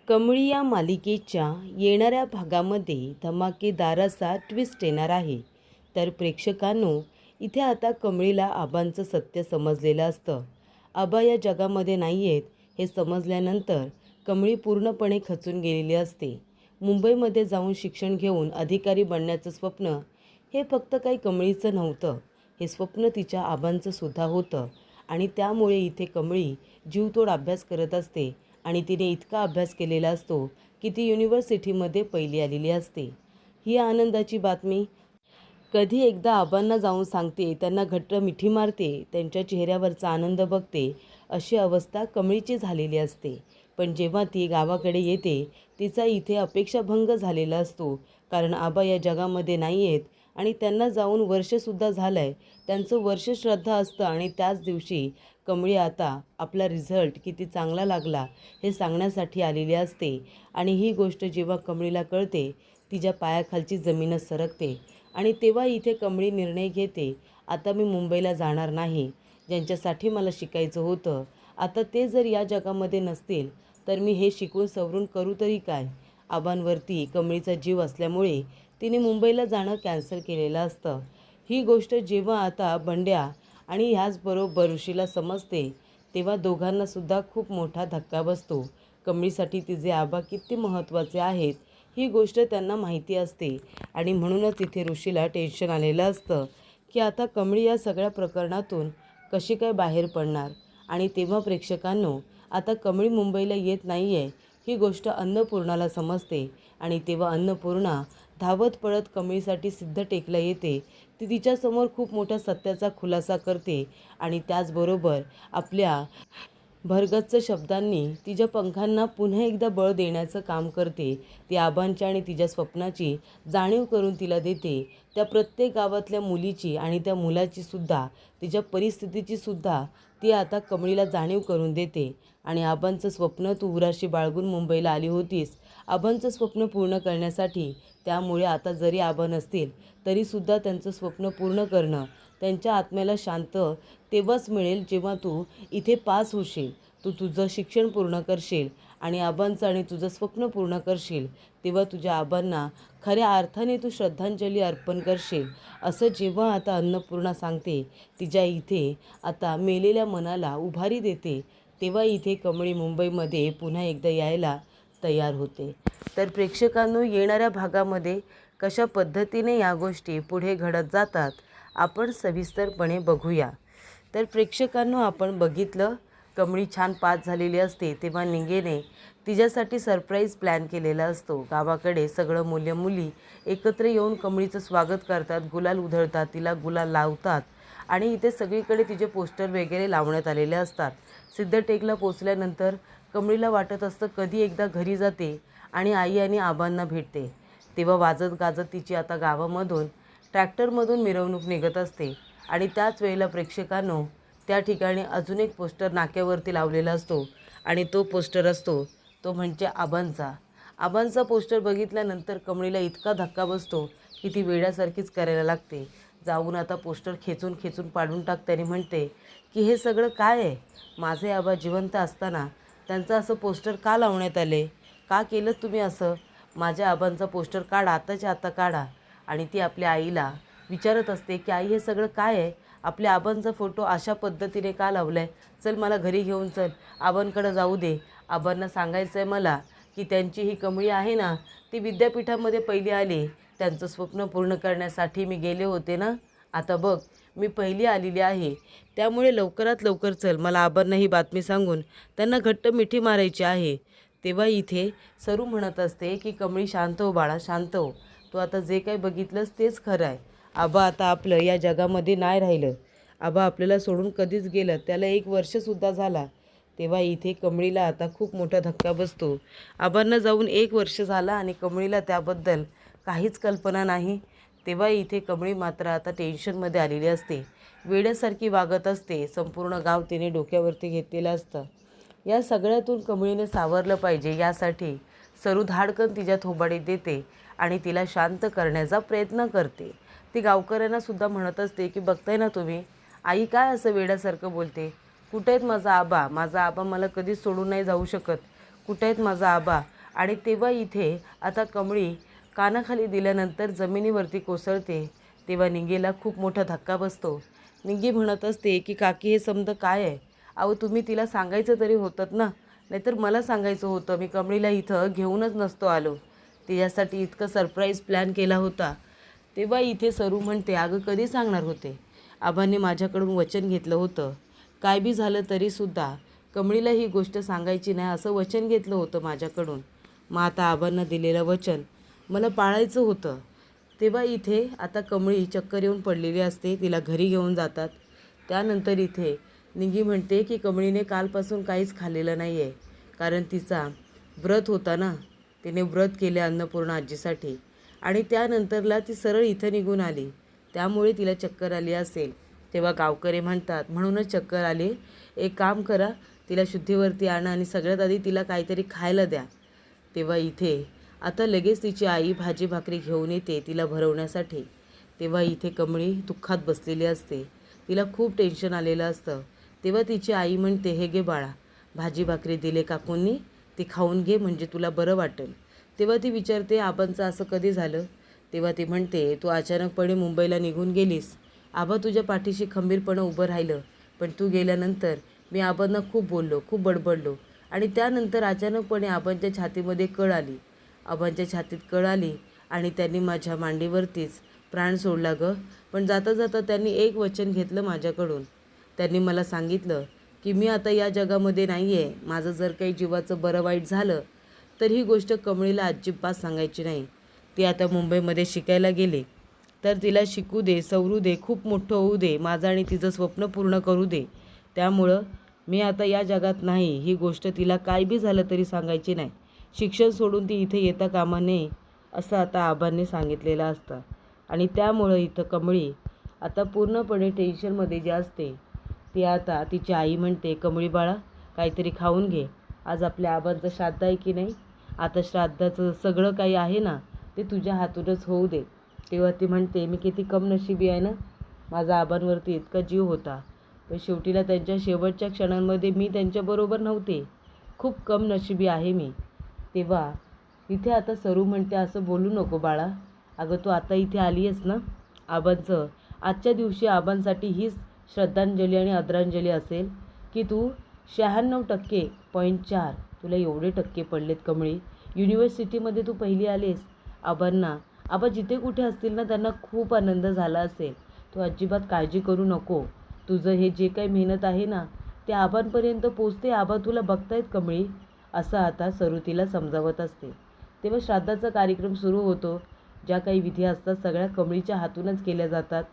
कमळी या मालिकेच्या येणाऱ्या भागामध्ये धमाकेदार असा ट्विस्ट येणार आहे. तर प्रेक्षकांनो, इथे आता कमळीला आबांचं सत्य समजलेलं असतं. आबा या जगामध्ये नाही आहेत हे समजल्यानंतर कमळी पूर्णपणे खचून गेलेली असते. मुंबईमध्ये जाऊन शिक्षण घेऊन अधिकारी बनण्याचं स्वप्न हे फक्त काही कमळीचं नव्हतं, हे स्वप्न तिच्या आबांचं सुद्धा होतं. आणि त्यामुळे इथे कमळी जीवतोड अभ्यास करत असते आणि तिने इतका अभ्यास केलेला असतो की ती युनिव्हर्सिटीमध्ये पहिली आलेली असते. ही आनंदाची बातमी कधी एकदा आबांना जाऊन सांगते, त्यांना घट्ट मिठी मारते, त्यांच्या चेहऱ्यावरचा आनंद बघते. अशी अवस्था कमळीची झालेली असते. पण जेव्हा ती गावाकडे येते, तिचा इथे अपेक्षाभंग झालेला असतो. कारण आबा या जगामध्ये नाही आहेत आणि त्यांना जाऊन वर्षसुद्धा झालं आहे. त्यांचं वर्ष श्रद्धा असतं आणि त्याच दिवशी कमळी आता आपला रिझल्ट किती चांगला लागला हे सांगण्यासाठी आलेली असते. आणि ही गोष्ट जेव्हा कमळीला कळते, तिच्या पायाखालची जमीनच सरकते. आणि तेव्हा इथे कमळी निर्णय घेते, आता मी मुंबईला जाणार नाही. ज्यांच्यासाठी मला शिकायचं होतं, आता ते जर या जगामध्ये नसतील तर मी हे शिकून सवरून करू तरी काय. आबांवरती कमळीचा जीव असल्यामुळे तिने मुंबईला जाणं कॅन्सल केलेलं असतं. ही गोष्ट जेव्हा आता बंड्या आणि ह्याचबरोबर ऋषीला समजते, तेव्हा दोघांनासुद्धा खूप मोठा धक्का बसतो. कमळीसाठी तिचे आबा किती महत्त्वाचे आहेत ही गोष्ट त्यांना माहिती असते. आणि म्हणूनच इथे ऋषीला टेन्शन आलेलं असतं की आता कमळी या सगळ्या प्रकरणातून कशी काय बाहेर पडणार. आणि तेव्हा प्रेक्षकांनो, आता कमळी मुंबईला येत नाही आहे ही गोष्ट अन्नपूर्णाला समजते. आणि तेव्हा अन्नपूर्णा धावत पळत कमळीसाठी सिद्ध टेकला येते. ती तिच्यासमोर खूप मोठ्या सत्याचा खुलासा करते आणि त्याचबरोबर आपल्या भरगच्च शब्दांनी तिच्या पंखांना पुन्हा एकदा बळ देण्याचं काम करते. ती आबांच्या आणि तिच्या स्वप्नाची जाणीव करून तिला देते. त्या प्रत्येक गावातल्या मुलीची आणि त्या मुलाची सुद्धा, तिच्या परिस्थितीची सुद्धा ती आता कमळीला जाणीव करून देते. आणि आबांचं स्वप्न तू उराशी बाळगून मुंबईला आली होतीस, आबांचं स्वप्न पूर्ण करण्यासाठी. त्यामुळे आता जरी आबा नसतील तरीसुद्धा त्यांचं स्वप्न पूर्ण करणं, त्यांच्या आत्म्याला शांत तेव्हाच मिळेल जेव्हा तू इथे पास होशील, तू तुझं शिक्षण पूर्ण करशील आणि आबांचं आणि तुझं स्वप्न पूर्ण करशील. तेव्हा तुझ्या आबांना खऱ्या अर्थाने तू श्रद्धांजली अर्पण करशील. असं जेव्हा आता अन्नपूर्णा सांगते, तिच्या इथे आता मेलेल्या मनाला उभारी देते, तेव्हा इथे कमळी मुंबईमध्ये पुन्हा एकदा यायला तयार होते. तर प्रेक्षकांनो, येणाऱ्या भागामध्ये कशा पद्धतीने या गोष्टी पुढे घडत जातात आपण सविस्तरपणे बघूया. तर प्रेक्षकांनो, आपण बघितलं कमळी छान पास झालेली असते तेव्हा निंगेने तिच्यासाठी सरप्राईज प्लॅन केलेला असतो. गावाकडे सगळं मुले मुली एकत्र येऊन कमळीचं स्वागत करतात, गुलाल उधळतात, तिला गुलाल लावतात आणि इथे सगळीकडे तिचे पोस्टर वगैरे लावण्यात आलेले असतात. सिद्धटेकला पोचल्यानंतर कमळीला वाटत असतं कधी एकदा घरी जाते आणि आई आणि आबांना भेटते. तेव्हा वाजत गाजत तिची आता गावामधून ट्रॅक्टरमधून मिरवणूक निघत असते. आणि त्याच वेळेला प्रेक्षकांनो, त्या ठिकाणी अजून एक पोस्टर नाक्यावरती लावलेला असतो आणि तो पोस्टर असतो तो म्हणजे आबांचा. आबांचा पोस्टर बघितल्यानंतर कमळीला इतका धक्का बसतो की ती वेड्यासारखीच करायला लागते. जाऊन आता पोस्टर खेचून खेचून पाडून टाकते आणि म्हणते की हे सगळं काय आहे. माझे आबा जिवंत असताना त्यांचं असं पोस्टर का लावण्यात आले, का केलं तुम्ही असं. माझ्या आबांचा पोस्टर काढा, आताच्या आता काढा. आणि ती आपल्या आईला विचारत असते की आई हे सगळं काय आहे, आपल्या आबांचा फोटो अशा पद्धतीने का लावला आहे, चल मला घरी घेऊन चल, आबांकडं जाऊ दे. आबांना सांगायचं आहे मला की त्यांची ही कमळी आहे ना, ती विद्यापीठामध्ये पहिली आली, त्यांचं स्वप्न पूर्ण करण्यासाठी मी गेले होते ना, आता बघ मी पहिली आलेली आहे. त्यामुळे लवकरात लवकर चल, मला आबांना ही बातमी सांगून त्यांना घट्ट मिठी मारायची आहे. तेव्हा इथे सरू म्हणत असते की कमळी शांत हो बाळा, शांत हो, तू आता जे काही बघितलंस तेच खरं आहे. आबा आता आपलं या जगामध्ये नाही राहिलं, आबा आपल्याला सोडून कधीच गेलं, त्याला 1 वर्षसुद्धा झाला. तेव्हा इथे कमळीला आता खूप मोठा धक्का बसतो. आबांना जाऊन 1 वर्ष झाला आणि कमळीला त्याबद्दल काहीच कल्पना नाही. तेव्हा इथे कमळी मात्र आता टेन्शनमध्ये आलेली असते, वेड्यासारखी वागत असते. संपूर्ण गाव तिने डोक्यावरती घेतलेलं असतं. या सगळ्यातून कमळीने सावरलं पाहिजे यासाठी सरू धाडकन तिच्या थोबाडीत देते आणि तिला शांत करण्याचा प्रयत्न करते. ती गावकऱ्यांना सुद्धा म्हणत असते की बघताय ना तुम्ही, आई काय असं वेड्यासारखं बोलते, कुठे आहेत माझा आबा, माझा आबा मला कधीच सोडून नाही जाऊ शकत, कुठे आहेत माझा आबा. आणि तेव्हा इथे आता कमळी कानाखाली दिल्यानंतर जमिनीवरती कोसळते. तेव्हा निंगेला खूप मोठा धक्का बसतो. निंगी म्हणत असते की काकी हे समज काय आहे? अहो तुम्ही तिला सांगायचं तरी होतं ना, नाहीतर मला सांगायचं होतं. मी कमळीला इथं घेऊनच नसतो आलो. तिच्यासाठी इतकं सरप्राईज प्लॅन केला होता. तेव्हा इथे सरू म्हणते अगं कधी सांगणार होते? आबांनी माझ्याकडून वचन घेतलं होतं. काय बी झालं तरीसुद्धा कमळीला ही गोष्ट सांगायची नाही असं वचन घेतलं होतं माझ्याकडून. मग आता आबांना दिलेलं वचन मला पाळायचं होतं. तेव्हा इथे आता कमळी चक्कर येऊन पडलेली असते. तिला घरी घेऊन जातात. त्यानंतर इथे निंगी म्हणते की कमळीने कालपासून काहीच खाल्लेलं नाही आहे, कारण तिचा व्रत होता ना. तिने व्रत केले अन्नपूर्णा आजीसाठी आणि त्यानंतरला ती सरळ इथं निघून आली, त्यामुळे तिला चक्कर आली असेल. तेव्हा गावकरी म्हणतात म्हणूनच चक्कर आली. एक काम करा, तिला शुद्धीवरती आणा आणि सगळ्यात आधी तिला काहीतरी खायला द्या. तेव्हा इथे आता लगेच तिची आई भाजी भाकरी घेऊन येते तिला भरवण्यासाठी. तेव्हा इथे कमळी दुःखात बसलेली असते. तिला खूप टेन्शन आलेलं असतं. तेव्हा तिची आई म्हणते हे घे बाळा, भाजी भाकरी दिले काकूंनी, ती खाऊन घे म्हणजे तुला बरं वाटेल. तेव्हा ती विचारते आबांचं असं कधी झालं? तेव्हा ती म्हणते तू अचानकपणे मुंबईला निघून गेलीस. आबा तुझ्या पाठीशी खंबीरपणे उभं राहिलं, पण तू गेल्यानंतर मी आबांना खूप बोललो, खूप बडबडलो आणि त्यानंतर अचानकपणे आबांच्या छातीमध्ये कळ आली. आबांच्या छातीत कळ आली आणि त्यांनी माझ्या मांडीवरतीच प्राण सोडला गं. पण जाता जाता त्यांनी एक वचन घेतलं माझ्याकडून. त्यांनी मला सांगितलं की मी आता या जगामध्ये नाही आहे. माझं जर काही जीवाचं बरं वाईट झालं तर ही गोष्ट कमळीला अजिबात सांगायची नाही. ती आता मुंबईमध्ये शिकायला गेले तर तिला शिकू दे, सवरू दे, खूप मोठं होऊ दे, माझं आणि तिचं स्वप्न पूर्ण करू दे. त्यामुळं मी आता या जगात नाही ही गोष्ट तिला काय बी झालं तरी सांगायची नाही. शिक्षण सोडून ती इथे येता कामा नये असं आता आबांनी सांगितलेलं असतं. आणि त्यामुळं इथं कमळी आता पूर्णपणे टेन्शनमध्ये जे असते. ती आता तिची आई म्हणते कमळी बाळा काहीतरी खाऊन घे, आज आपल्या आबांचं श्राद्ध आहे की नाही, आता श्राद्धाचं सगळं काही आहे ना ते तुझ्या हातूनच होऊ दे. तेव्हा ती म्हणते मी किती कमनशिबी आहे ना, माझा आबांवरती इतका जीव होता, पण शेवटीला त्यांच्या शेवटच्या क्षणांमध्ये मी त्यांच्याबरोबर नव्हते. खूप कमनशिबी आहे मी. तेव्हा इथे आता सरू म्हणते असं बोलू नको बाळा, अगं तू आता इथे आली आहेस ना, आबांचं आजच्या दिवशी आबांसाठी हीच श्रद्धांजली आणि आदरांजली असेल की तू 96.4 तुला एवढे टक्के पडलेत कमळी. युनिव्हर्सिटीमध्ये तू पहिली आलीस. आबा जिथे कुठे असतील ना त्यांना खूप आनंद झाला असेल. तू अजिबात काळजी करू नको. तुझं हे जे काही मेहनत आहे ना ते आबांपर्यंत पोचते. आबा तुला बघतायत कमळी, असं आता सरू तिला समजावत असते. तेव्हा श्राद्धाचा कार्यक्रम सुरू होतो. ज्या काही विधी असतात सगळ्या कमळीच्या हातूनच केल्या जातात.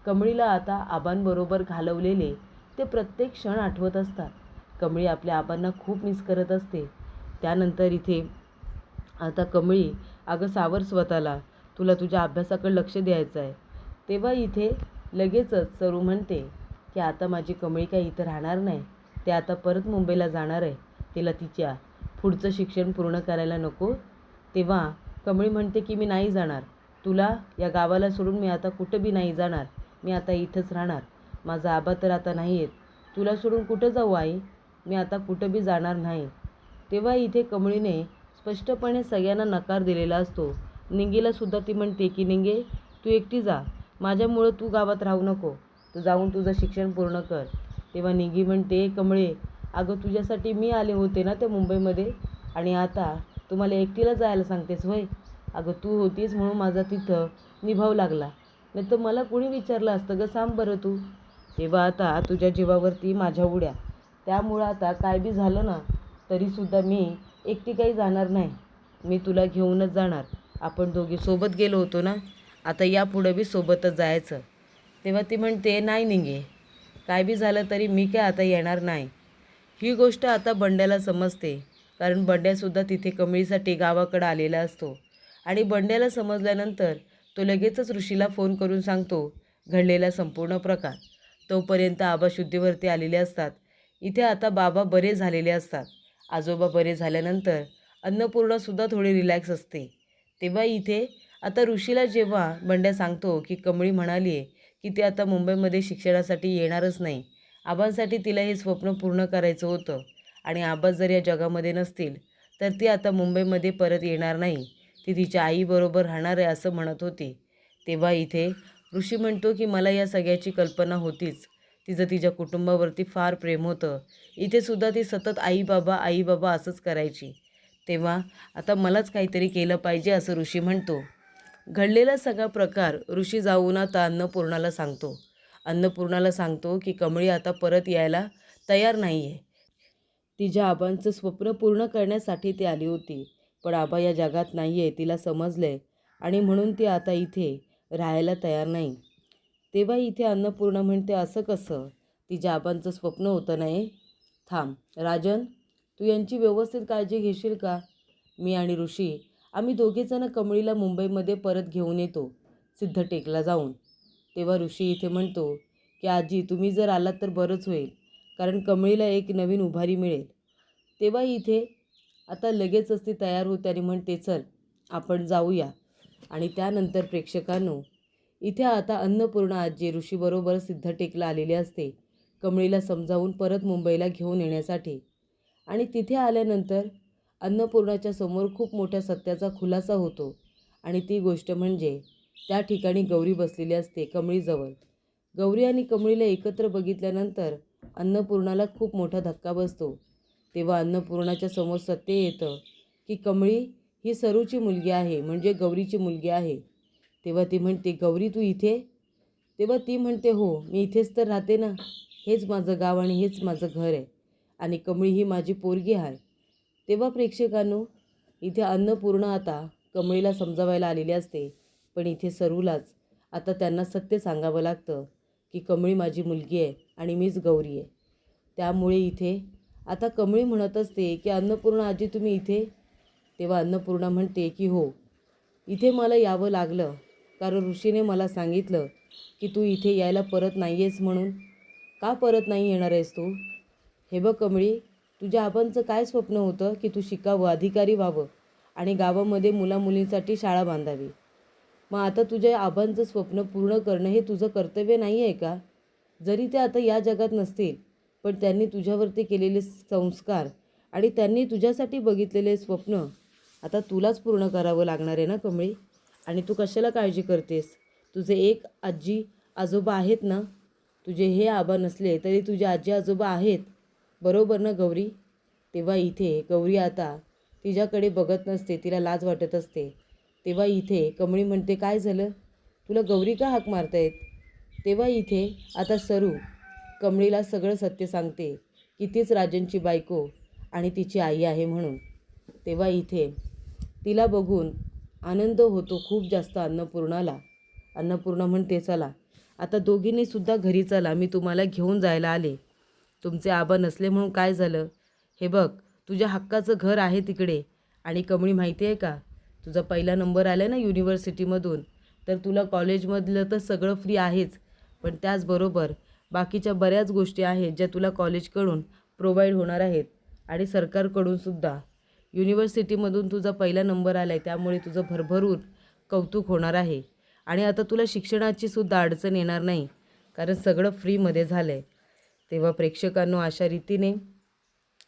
कमळीला आता आबांबरोबर घालवलेले ते प्रत्येक क्षण आठवत असतात. कमळी आपल्या आबांना खूप मिस करत असते. त्यानंतर इथे आता कमळी अगं सावर स्वतःला, तुला तुझ्या अभ्यासाकडे लक्ष द्यायचं आहे. तेव्हा इथे लगेचच सरू म्हणते की आता माझी कमळी काही इथं राहणार नाही, ते आता परत मुंबईला जाणार आहे. तिला तिच्या पुढचं शिक्षण पूर्ण करायला नको. तेव्हा कमळी म्हणते की मी नाही जाणार, तुला या गावाला सोडून मी आता कुठं बी नाही जाणार, मी आता इथंच राहणार. माझा आबा तर आता नाही आहेत, तुला सोडून कुठं जाऊ आई, मी आता कुठं बी जाणार नाही. तेव्हा इथे कमळीने स्पष्टपणे सगळ्यांना नकार दिलेला असतो. निंगीलासुद्धा ती म्हणते की निंगे तू एकटी जा, माझ्यामुळं तू गावात राहू नको, तू जाऊन तुझं शिक्षण पूर्ण कर. तेव्हा निंगी म्हणते कमळे अगं तुझ्यासाठी मी आले होते ना त्या मुंबईमध्ये, आणि आता तुम्हाला एकटीला जायला सांगतेस होय? अगं तू होतीस म्हणून माझा तिथं निभाव लागला, नाही तर मला कुणी विचारलं असतं गं, सांग बरं तू. तेव्हा आता तुझ्या जीवावरती माझ्या उड्या, त्यामुळं आता काय बी झालं ना तरीसुद्धा मी एकटी काही जाणार नाही, मी तुला घेऊनच जाणार. आपण दोघी सोबत गेलो होतो ना, आता यापुढं बी सोबतच जायचं. तेव्हा ती म्हणते नाही निंगे, काय बी झालं तरी मी काय आता येणार नाही. ही गोष्ट आता बंड्याला समजते, कारण बंड्यासुद्धा तिथे कमळीसाठी गावाकडं आलेला असतो. आणि बंड्याला समजल्यानंतर तो लगेचच ऋषीला फोन करून सांगतो घडलेला संपूर्ण प्रकार. तोपर्यंत आबा शुद्धीवरती आलेले असतात. इथे आता बाबा बरे झालेले असतात. आजोबा बरे झाल्यानंतर अन्नपूर्णासुद्धा थोडी रिलॅक्स असते. तेव्हा इथे आता ऋषीला जेव्हा बंड्या सांगतो की कमळी म्हणाली आहे की ती आता मुंबईमध्ये शिक्षणासाठी येणारच नाही, आबांसाठी तिला हे स्वप्न पूर्ण करायचं होतं आणि आबा जर या जगामध्ये नसतील तर ती आता मुंबईमध्ये परत येणार नाही, ती तिच्या आईबरोबर राहणार आहे असं म्हणत होती. तेव्हा इथे ऋषी म्हणतो की मला या सगळ्याची कल्पना होतीच. तिचं तिच्या कुटुंबावरती फार प्रेम होतं. इथे सुद्धा ती सतत आई बाबा असंच करायची. तेव्हा आता मलाच काहीतरी केलं पाहिजे असं ऋषी म्हणतो. घडलेला सगळा प्रकार ऋषी जाऊन आता अन्नपूर्णाला सांगतो की कमळी आता परत यायला तयार नाही आहे. तिच्या आबांचं स्वप्न पूर्ण करण्यासाठी ती आली होती. पण आबा या जगात नाही आहे, तिला समजलं आणि म्हणून ती आता इथे राहायला तयार नाही. तेव्हा इथे अन्नपूर्णा म्हणते, असं कसं? तिच्या आबांचं स्वप्न होतं नाही. थांब राजन, तू यांची व्यवस्थित काळजी घेशील का? मी आणि ऋषी आम्ही दोघेजणं कमळीला मुंबईमध्ये परत घेऊन येतो, सिद्धटेकला जाऊन. तेव्हा ऋषी इथे म्हणतो की आजी, तुम्ही जर आलात तर बरंच होईल, कारण कमळीला एक नवीन उभारी मिळेल. तेव्हा इथे आता लगेचच ती तयार होते आणि म्हणते, चल आपण जाऊया. आणि त्यानंतर प्रेक्षकांनो, इथे आता अन्नपूर्णा आजी ऋषीबरोबर सिद्धटेकला आलेली असते, कमळीला समजावून परत मुंबईला घेऊन येण्यासाठी. आणि तिथे आल्यानंतर अन्नपूर्णाच्या समोर खूप मोठ्या सत्याचा खुलासा होतो. आणि ती गोष्ट म्हणजे त्या ठिकाणी गौरी बसलेली असते कमळीजवळ. गौरी आणि कमळीला एकत्र बघितल्यानंतर अन्नपूर्णाला खूप मोठा धक्का बसतो. तेव्हा अन्नपूर्णाच्या समोर सत्य येतं की कमळी ही सरूची मुलगी आहे, म्हणजे गौरीची मुलगी आहे. तेव्हा ती म्हणते, गौरी तू इथे? तेव्हा ती म्हणते, हो मी इथेच तर राहते ना, हेच माझं गाव आणि हेच माझं घर आहे आणि कमळी ही माझी पोरगी आहे. तेव्हा प्रेक्षकांनो, इथे अन्नपूर्णा आता कमळीला समजावायला आलेली असते, पण इथे सरूलाच आता त्यांना सत्य सांगावं लागतं की कमळी माझी मुलगी आहे आणि मीच गौरी आहे. त्यामुळे इथे आता कमळी म्हणत असते की अन्नपूर्णा आजी तुम्ही इथे? तेव्हा अन्नपूर्णा म्हणते की हो, इथे मला यावं लागलं कारण ऋषीने मला सांगितलं की तू इथे यायला परत नाही आहेस म्हणून. का परत नाही येणार आहेस तू? हे बघ कमळी, तुझ्या आबांचं काय स्वप्न होतं की तू शिकावं, अधिकारी व्हावं आणि गावामध्ये मुलामुलींसाठी शाळा बांधावी. मग आता तुझ्या आबांचं स्वप्न पूर्ण करणं हे तुझं कर्तव्य नाही आहे का? जरी ते आता या जगात नसतील, पण त्यांनी तुझ्यावरती केलेले संस्कार आणि त्यांनी तुझ्यासाठी बघितलेले स्वप्न आता तुलाच पूर्ण करावं लागणार आहे ना कमळी. आणि तू कशाला काळजी करतेस? तुझे एक आजी आजोबा आहेत ना. तुझे हे आबा नसले तरी तुझे आजी आजोबा आहेत, बरोबर ना गौरी? तेव्हा इथे गौरी आता तिच्याकडे बघत नसते, तिला लाज वाटत असते. तेव्हा इथे कमळी म्हणते, काय झालं? तुला गौरी का हाक मारतायत? तेव्हा इथे आता सरू कमळीला सगळं सत्य सांगते की तीच राजनची बायको आणि तिची आई आहे म्हणून. तेव्हा इथे तिला बघून आनंद होतो खूप जास्त अन्नपूर्णाला. अन्नपूर्णा म्हणते, चला आता दोघींनी सुद्धा घरी चला, मी तुम्हाला घेऊन जायला आले. तुमचे आबा नसले म्हणून काय झालं? हे बघ, तुझ्या हक्काचं घर आहे तिकडे. आणि कमळी माहिती आहे का, तुझा पहिला नंबर आला ना युनिव्हर्सिटीमधून, तर तुला कॉलेजमधलं तर सगळं फ्री आहेच, पण त्याचबरोबर बाकीच्या बऱ्याच गोष्टी आहेत ज्या तुला कॉलेजकडून प्रोव्हाइड होणार आहेत आणि सरकारकडून सुद्धा. युनिव्हर्सिटीमधून तुझा पहिला नंबर आला आहे, त्यामुळे तुझं भरभरून कौतुक होणार आहे आणि आता तुला शिक्षणाची सुद्धा अडचण येणार नाही, कारण सगळं फ्रीमध्ये झालं आहे. तेव्हा प्रेक्षकांनो, अशा रीतीने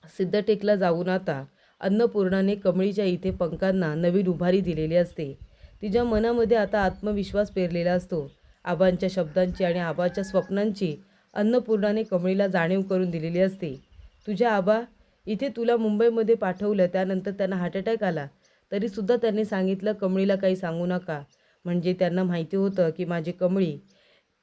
सिद्धटेकला जाऊन आता अन्नपूर्णाने कमळीच्या इथे पंखांना नवीन उभारी दिलेली असते. तिच्या मनामध्ये आता आत्मविश्वास पेरलेला असतो. आबांच्या शब्दांची आणि आबाच्या स्वप्नांची अन्नपूर्णाने कमळीला जाणीव करून दिलेली असते. तुझ्या आबा इथे तुला मुंबईमध्ये पाठवलं, त्यानंतर त्यांना हार्ट अटॅक आला, तरीसुद्धा त्यांनी सांगितलं कमळीला काही सांगू नका. म्हणजे त्यांना माहिती होतं की माझी कमळी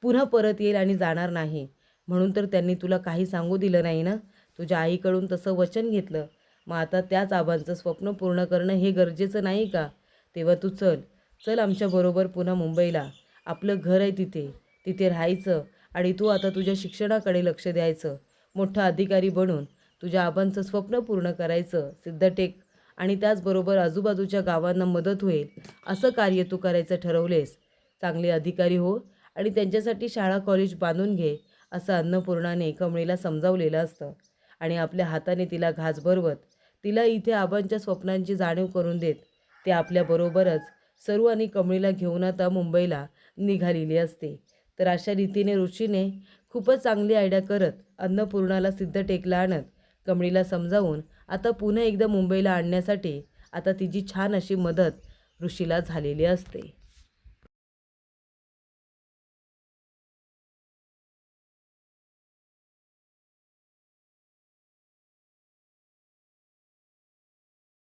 पुन्हा परत येईल आणि जाणार नाही, म्हणून तर त्यांनी तुला काही सांगू दिलं नाही ना. तुझ्या आईकडून तसं वचन घेतलं, मग आता त्याच आबांचं स्वप्न पूर्ण करणं हे गरजेचं नाही का? तेव्हा तू चल चल आमच्याबरोबर पुन्हा मुंबईला. आपलं घर आहे तिथे, तिथे राहायचं आणि तू आता तुझ्या शिक्षणाकडे लक्ष द्यायचं. मोठा अधिकारी बनून तुझ्या आबांचं स्वप्न पूर्ण करायचं. सिद्धटेक आणि त्याचबरोबर आजूबाजूच्या गावांना मदत होईल असं कार्य तू करायचं ठरवलेस. चांगले अधिकारी हो आणि त्यांच्यासाठी शाळा कॉलेज बांधून घे, असं अन्नपूर्णाने कमळीला समजावलेलं असतं. आणि आपल्या हाताने तिला घास भरवत, तिला इथे आबांच्या स्वप्नांची जाणीव करून देत, ते आपल्याबरोबरच सरू आणि कमळीला घेऊन आता मुंबईला निघालेली असते. तर अशा रीतीने ऋषीने खूपच चांगली आयडिया करत अन्नपूर्णाला सिद्धटेकला आणत कमळीला समजावून आता पुन्हा एकदा मुंबईला आणण्यासाठी आता तिची छान अशी मदत ऋषीला झालेली असते.